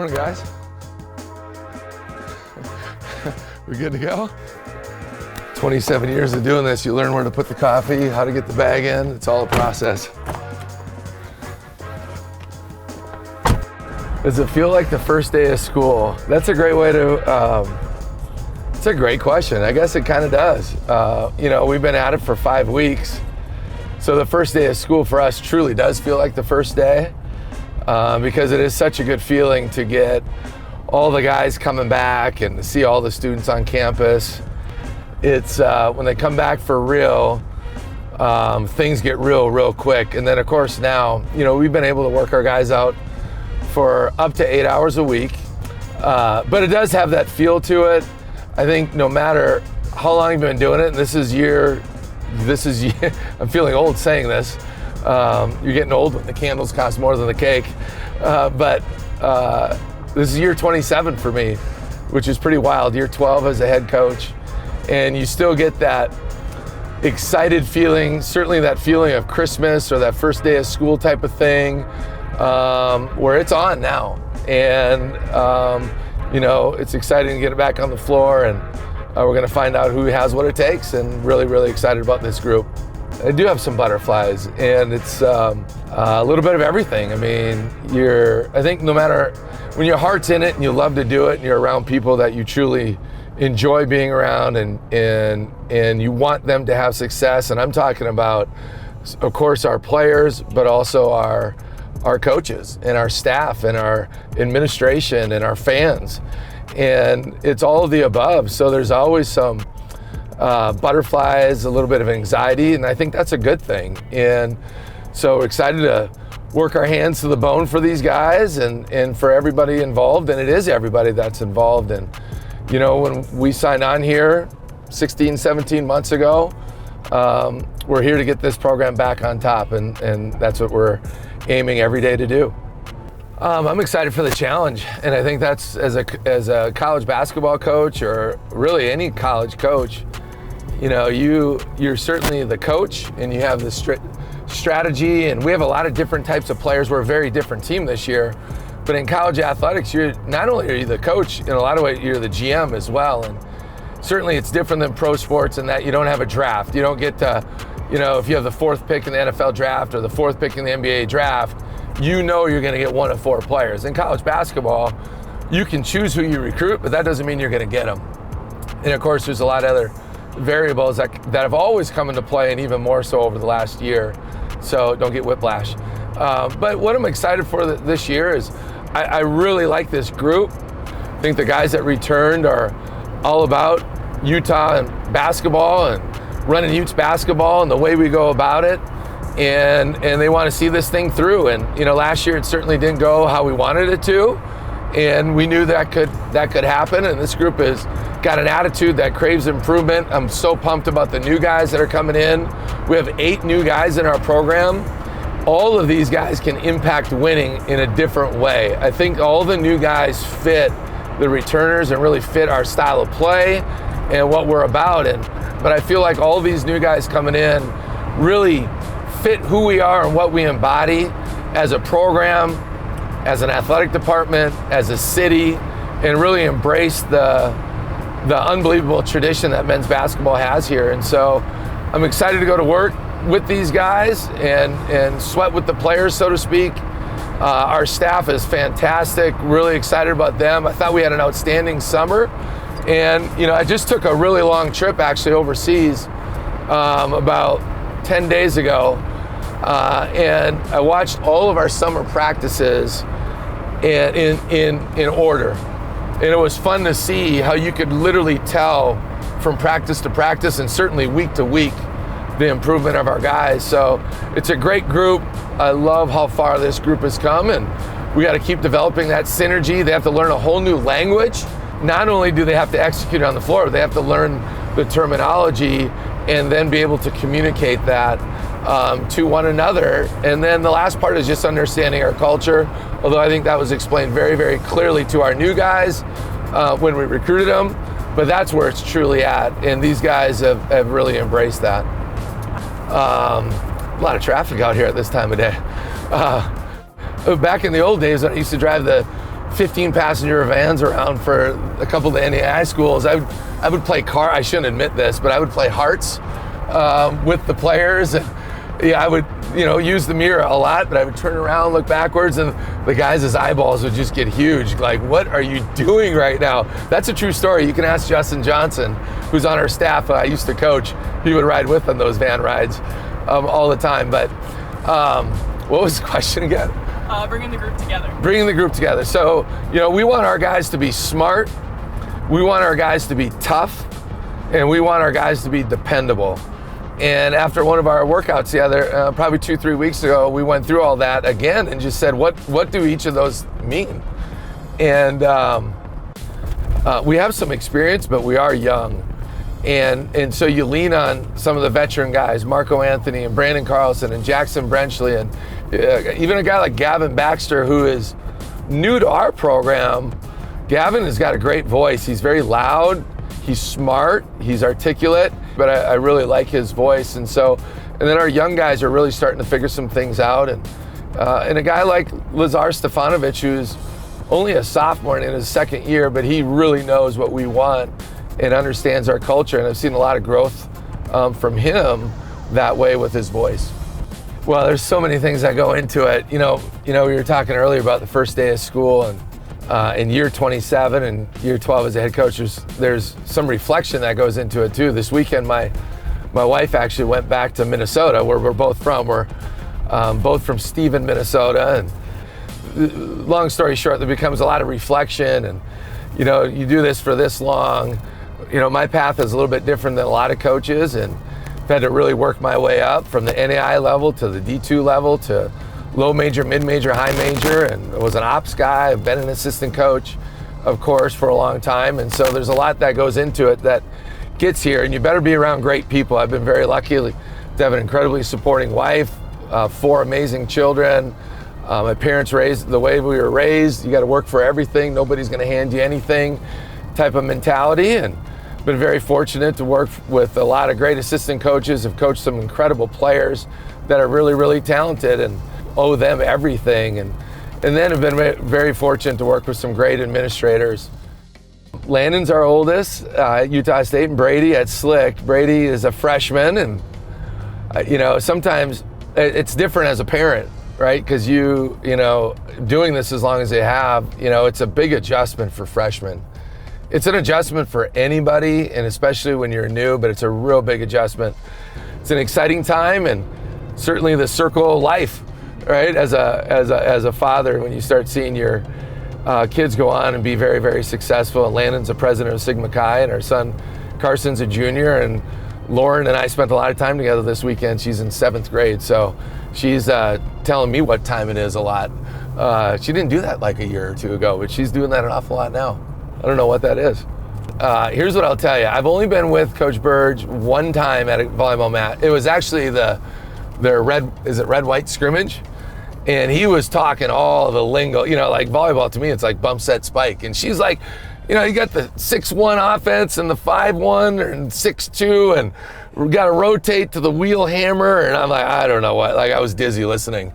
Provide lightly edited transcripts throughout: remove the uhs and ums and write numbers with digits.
Morning, guys. We good to go? 27 years of doing this, you learn where to put the coffee, how to get the bag in. It's all a process. Does it feel like the first day of school? That's a great way to, it's a great question. I guess it kind of does. We've been at it for 5 weeks. So the first day of school for us truly does feel like the first day because it is such a good feeling to get all the guys coming back and to see all the students on campus. It's when they come back for real, things get real quick. And then of course now, we've been able to work our guys out for up to 8 hours a week. But it does have that feel to it. I think no matter how long you've been doing it, and this is year, I'm feeling old saying this. You're getting old when the candles cost more than the cake. But this is year 27 for me, which is pretty wild. Year 12 as a head coach. And you still get that excited feeling, certainly that feeling of Christmas or that first day of school type of thing, where it's on now. And, it's exciting to get it back on the floor, and we're gonna find out who has what it takes, and really excited about this group. I do have some butterflies, and it's a little bit of everything. I mean, I think no matter, when your heart's in it and you love to do it and you're around people that you truly enjoy being around and you want them to have success, and I'm talking about, of course, our players, but also our coaches and our staff and our administration and our fans. And it's all of the above. So there's always some butterflies, a little bit of anxiety, and I think that's a good thing. And so we're excited to work our hands to the bone for these guys and for everybody involved, and it is everybody that's involved. And when we signed on here 16, 17 months ago, we're here to get this program back on top, and that's what we're aiming every day to do. I'm excited for the challenge, and I think that's as a college basketball coach, or really any college coach, you're certainly the coach, and you have the strategy, and we have a lot of different types of players. We're a very different team this year. But in college athletics, you're not only are you the coach, in a lot of ways you're the GM as well. And certainly it's different than pro sports in that you don't have a draft. You don't get to, if you have the 4th pick in the NFL draft or the 4th pick in the NBA draft, you're going to get one of 4 players. In college basketball, you can choose who you recruit, but that doesn't mean you're going to get them. And of course, there's a lot of other variables that have always come into play, and even more so over the last year. So don't get whiplash. But what I'm excited for this year is I really like this group. I think the guys that returned are all about Utah and basketball and running Utes basketball and the way we go about it. And they want to see this thing through. And last year it certainly didn't go how we wanted it to, and we knew that could happen. And this group has got an attitude that craves improvement. I'm so pumped about the new guys that are coming in. We have 8 new guys in our program. All of these guys can impact winning in a different way. I think all the new guys fit the returners and really fit our style of play and what we're about. But I feel like all these new guys coming in really fit who we are and what we embody as a program, as an athletic department, as a city, and really embrace the unbelievable tradition that men's basketball has here. And so I'm excited to go to work with these guys and sweat with the players, so to speak. Our staff is fantastic, really excited about them. I thought we had an outstanding summer. And I just took a really long trip actually overseas about 10 days ago, and I watched all of our summer practices in order. And it was fun to see how you could literally tell from practice to practice, and certainly week to week, the improvement of our guys. So it's a great group. I love how far this group has come, and we got to keep developing that synergy. They have to learn a whole new language. Not only do they have to execute on the floor, but they have to learn the terminology and then be able to communicate that to one another. And then the last part is just understanding our culture, although I think that was explained very clearly to our new guys when we recruited them. But that's where it's truly at, and these guys have really embraced that. A lot of traffic out here at this time of day. Back in the old days when I used to drive the 15 passenger vans around for a couple of the NAI schools, I would play I shouldn't admit this, but I would play hearts with the players. And yeah, I would, use the mirror a lot, but I would turn around, look backwards, and the guys' eyeballs would just get huge. Like, what are you doing right now? That's a true story. You can ask Justin Johnson, who's on our staff. I used to coach. He would ride with on those van rides all the time. But what was the question again? Bringing the group together. Bringing the group together. So, we want our guys to be smart. We want our guys to be tough. And we want our guys to be dependable. And after one of our workouts together, probably 2-3 weeks ago, we went through all that again and just said, what do each of those mean? And we have some experience, but we are young. And so you lean on some of the veteran guys, Marco Anthony and Brandon Carlson and Jackson Brenchley, and even a guy like Gavin Baxter, who is new to our program. Gavin has got a great voice. He's very loud, he's smart, he's articulate, but I really like his voice. And then our young guys are really starting to figure some things out. And a guy like Lazar Stefanovic, who's only a sophomore in his second year, but he really knows what we want and understands our culture. And I've seen a lot of growth from him that way with his voice. Well, there's so many things that go into it. We were talking earlier about the first day of school, and in year 27 and year 12 as a head coach, there's some reflection that goes into it too. This weekend, my wife actually went back to Minnesota, where we're both from. We're both from Stephen, Minnesota. And long story short, there becomes a lot of reflection. And you do this for this long. My path is a little bit different than a lot of coaches, and I've had to really work my way up from the NAI level to the D2 level to low major, mid major, high major, and I was an ops guy. I've been an assistant coach, of course, for a long time. And so there's a lot that goes into it that gets here, and you better be around great people. I've been very lucky to have an incredibly supporting wife, 4 amazing children. My parents raised the way we were raised. You got to work for everything. Nobody's going to hand you anything type of mentality. And been very fortunate to work with a lot of great assistant coaches. Have coached some incredible players that are really, really talented and owe them everything. And then have been very fortunate to work with some great administrators. Landon's our oldest at Utah State, and Brady at Slick. Brady is a freshman, and sometimes it's different as a parent, right? Because doing this as long as they have, it's a big adjustment for freshmen. It's an adjustment for anybody, and especially when you're new, but it's a real big adjustment. It's an exciting time, and certainly the circle of life, right? As a father, when you start seeing your kids go on and be very, very successful. And Landon's the president of Sigma Chi, and our son Carson's a junior, and Lauren and I spent a lot of time together this weekend. She's in 7th grade, so she's telling me what time it is a lot. She didn't do that like a year or 2 ago, but she's doing that an awful lot now. I don't know what that is. Here's what I'll tell you. I've only been with Coach Burge one time at a volleyball mat. It was actually their red-white scrimmage? And he was talking all the lingo, like volleyball to me, it's like bump, set, spike. And she's like, you got the 6-1 offense and the 5-1 and 6-2, and we got to rotate to the wheel hammer. And I'm like, I don't know what, I was dizzy listening,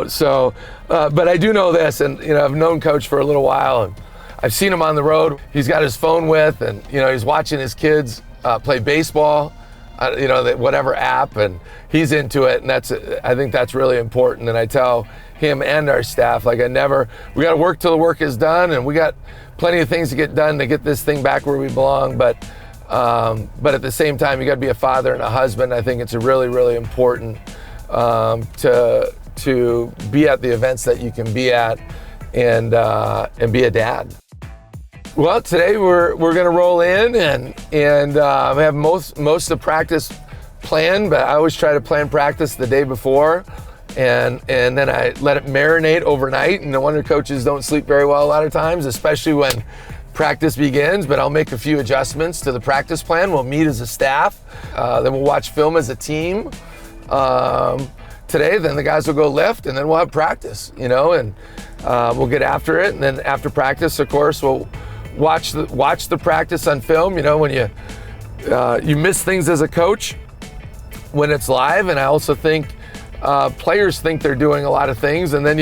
So, but I do know this, and, I've known Coach for a little while, and I've seen him on the road. He's got his phone with, and, he's watching his kids play baseball, whatever app, and he's into it, and I think that's really important. And I tell him and our staff, we got to work till the work is done, and we got plenty of things to get done to get this thing back where we belong. But at the same time, you got to be a father and a husband. I think it's really, really important to be at the events that you can be at, and be a dad. Well, today we're going to roll in and have most of the practice planned, but I always try to plan practice the day before, and then I let it marinate overnight. And no wonder coaches don't sleep very well a lot of times, especially when practice begins. But I'll make a few adjustments to the practice plan. We'll meet as a staff, then we'll watch film as a team. Today, then the guys will go lift, and then we'll have practice, and we'll get after it. And then after practice, of course, we'll watch the practice on film. When you miss things as a coach when it's live, and I also think players think they're doing a lot of things, and then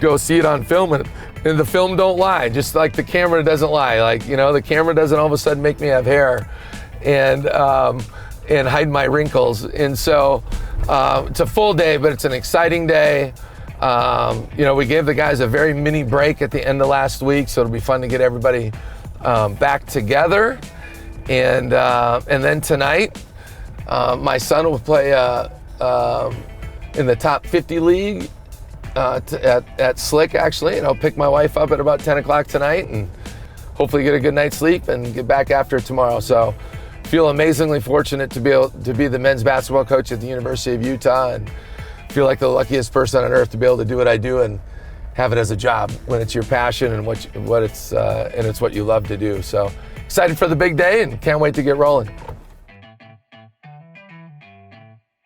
go see it on film, and the film don't lie, just like the camera doesn't lie. Like, you know, the camera doesn't all of a sudden make me have hair and hide my wrinkles. And so it's a full day, but it's an exciting day. You know, we gave the guys a very mini break at the end of last week, so it'll be fun to get everybody back together. And then tonight, my son will play in the top 50 league at Slick, actually, and I'll pick my wife up at about 10 o'clock tonight and hopefully get a good night's sleep and get back after tomorrow. So feel amazingly fortunate to be able to be the men's basketball coach at the University of Utah, and feel like the luckiest person on earth to be able to do what I do and have it as a job when it's your passion and it's what you love to do. So excited for the big day and can't wait to get rolling.